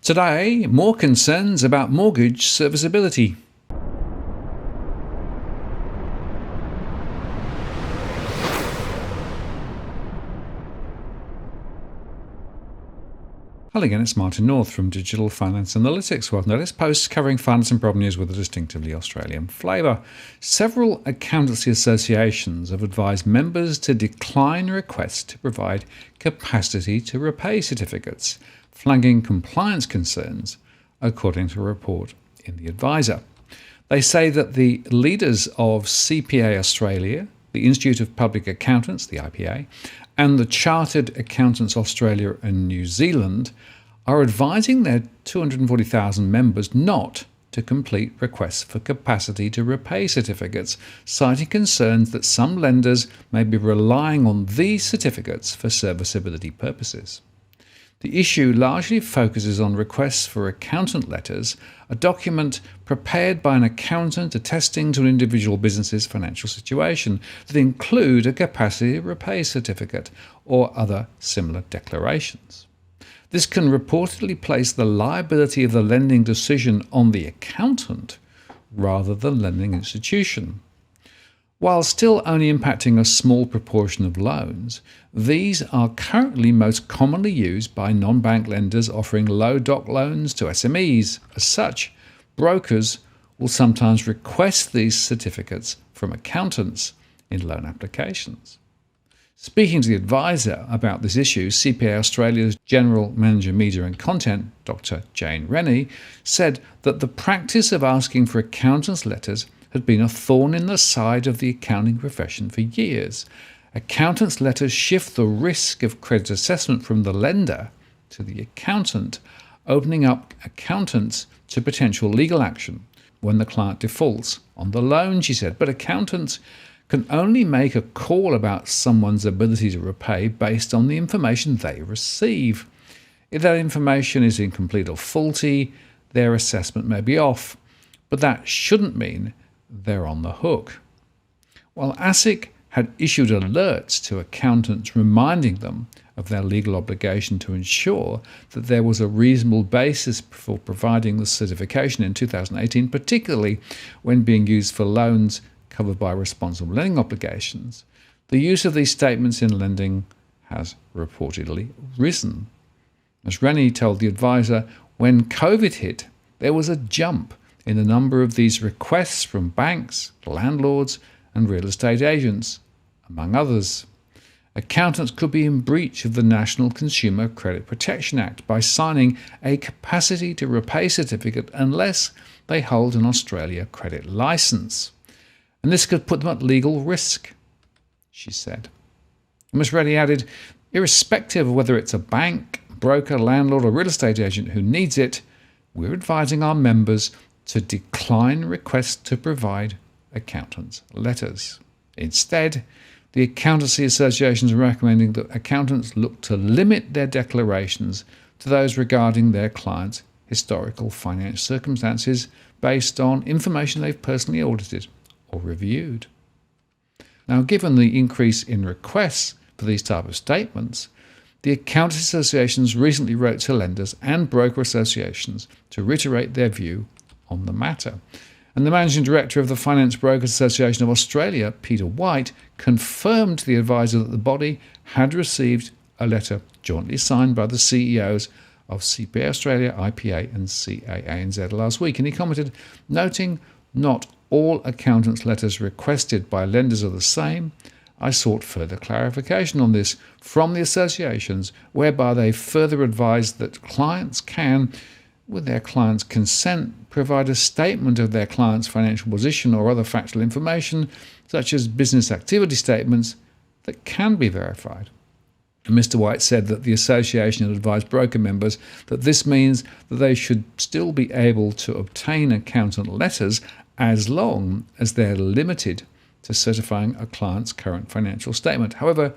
Today, more concerns about mortgage serviceability. Hello again, it's Martin North from Digital Finance Analytics. Welcome to this post covering finance and problem news with a distinctively Australian flavour. Several accountancy associations have advised members to decline requests to provide capacity to repay certificates, flagging compliance concerns, according to a report in The Advisor. They say that the leaders of CPA Australia, the Institute of Public Accountants, the IPA, and the Chartered Accountants Australia and New Zealand are advising their 240,000 members not to complete requests for capacity to repay certificates, citing concerns that some lenders may be relying on these certificates for serviceability purposes. The issue largely focuses on requests for accountant letters, a document prepared by an accountant attesting to an individual business's financial situation that include a capacity to repay certificate or other similar declarations. This can reportedly place the liability of the lending decision on the accountant rather than lending institution. While still only impacting a small proportion of loans, these are currently most commonly used by non-bank lenders offering low doc loans to SMEs. As such, brokers will sometimes request these certificates from accountants in loan applications. Speaking to The Advisor about this issue, CPA Australia's General Manager Media and Content, Dr. Jane Rennie, said that the practice of asking for accountants' letters had been a thorn in the side of the accounting profession for years. Accountants' letters shift the risk of credit assessment from the lender to the accountant, opening up accountants to potential legal action when the client defaults on the loan, she said. But accountants can only make a call about someone's ability to repay based on the information they receive. If that information is incomplete or faulty, their assessment may be off, but that shouldn't mean they're on the hook. While ASIC had issued alerts to accountants reminding them of their legal obligation to ensure that there was a reasonable basis for providing the certification in 2018, particularly when being used for loans covered by responsible lending obligations, the use of these statements in lending has reportedly risen. As Rennie told The Advisor, when COVID hit, there was a jump in the number of these requests from banks, landlords, and real estate agents, among others. Accountants could be in breach of the National Consumer Credit Protection Act by signing a capacity to repay certificate unless they hold an Australia credit licence. And this could put them at legal risk, she said. Ms. Reddy added, irrespective of whether it's a bank, broker, landlord, or real estate agent who needs it, we're advising our members to decline requests to provide accountants' letters. Instead, the accountancy associations are recommending that accountants look to limit their declarations to those regarding their clients' historical financial circumstances based on information they've personally audited or reviewed. Now, given the increase in requests for these type of statements, the accountancy associations recently wrote to lenders and broker associations to reiterate their view on the matter. And the Managing Director of the Finance Brokers Association of Australia, Peter White, confirmed to The Advisor that the body had received a letter jointly signed by the CEOs of CPA Australia, IPA and CAANZ last week. And he commented, noting not all accountants' letters requested by lenders are the same, I sought further clarification on this from the associations, whereby they further advised that clients can, with their client's consent, provide a statement of their client's financial position or other factual information, such as business activity statements, that can be verified. And Mr. White said that the association had advised broker members that this means that they should still be able to obtain accountant letters as long as they're limited to certifying a client's current financial statement. However,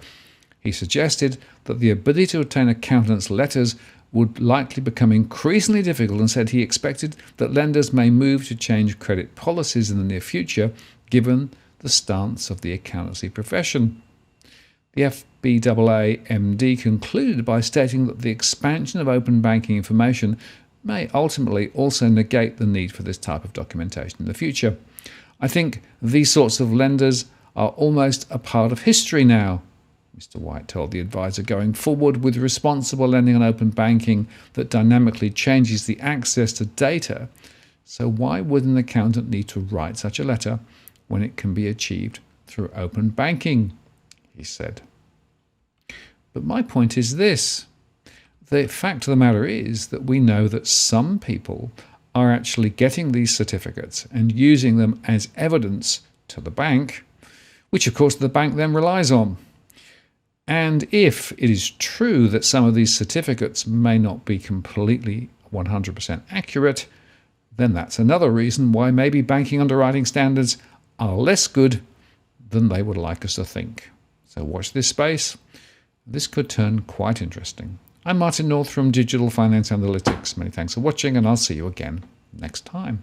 he suggested that the ability to obtain accountants' letters would likely become increasingly difficult and said he expected that lenders may move to change credit policies in the near future, given the stance of the accountancy profession. The FBAA MD concluded by stating that the expansion of open banking information may ultimately also negate the need for this type of documentation in the future. I think these sorts of lenders are almost a part of history now, Mr. White told the advisor. Going forward with responsible lending and open banking that dynamically changes the access to data, so why would an accountant need to write such a letter when it can be achieved through open banking, he said. But my point is this. The fact of the matter is that we know that some people are actually getting these certificates and using them as evidence to the bank, which of course the bank then relies on. And if it is true that some of these certificates may not be completely 100% accurate, then that's another reason why maybe banking underwriting standards are less good than they would like us to think. So watch this space. This could turn quite interesting. I'm Martin North from Digital Finance Analytics. Many thanks for watching, and I'll see you again next time.